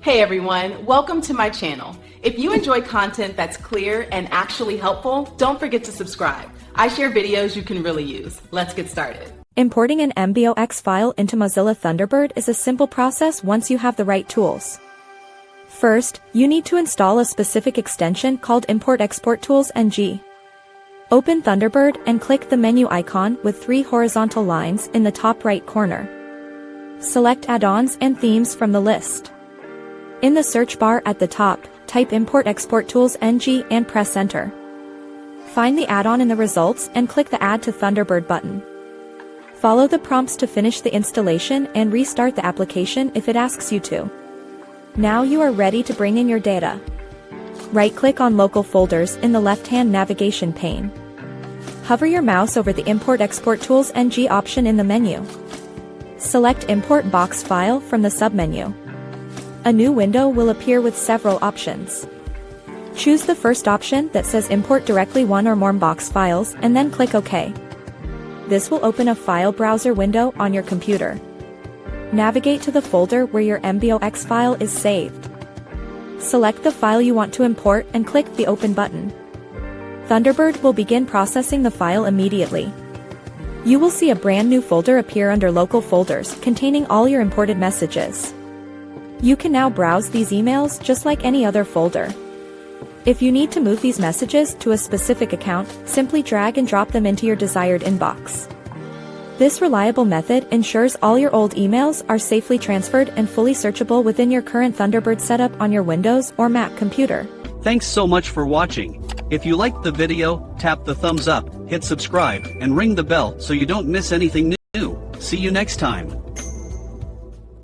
Hey everyone, welcome to my channel. If you enjoy content that's clear and actually helpful, don't forget to subscribe. I share videos you can really use. Let's get started. Importing an Mbox file into Mozilla Thunderbird is a simple process once you have the right tools. First, you need to install a specific extension called Import Export Tools NG. Open Thunderbird and click the menu icon with 3 horizontal lines in the top right corner. Select Add-ons and Themes from the list. In the search bar at the top, type Import Export Tools NG and press Enter. Find the add-on in the results and click the Add to Thunderbird button. Follow the prompts to finish the installation and restart the application if it asks you to. Now you are ready to bring in your data. Right-click on Local Folders in the left-hand navigation pane. Hover your mouse over the Import Export Tools NG option in the menu. Select Import Box File from the submenu. A new window will appear with several options. Choose the first option that says Import directly one or more Mbox files and then click OK. This will open a file browser window on your computer. Navigate to the folder where your Mbox file is saved. Select the file you want to import and click the Open button. Thunderbird will begin processing the file immediately. You will see a brand new folder appear under Local Folders containing all your imported messages. You can now browse these emails just like any other folder. If you need to move these messages to a specific account, simply drag and drop them into your desired inbox. This reliable method ensures all your old emails are safely transferred and fully searchable within your current Thunderbird setup on your Windows or Mac computer. Thanks so much for watching. If you liked the video, tap the thumbs up, hit subscribe, and ring the bell so you don't miss anything new. See you next time.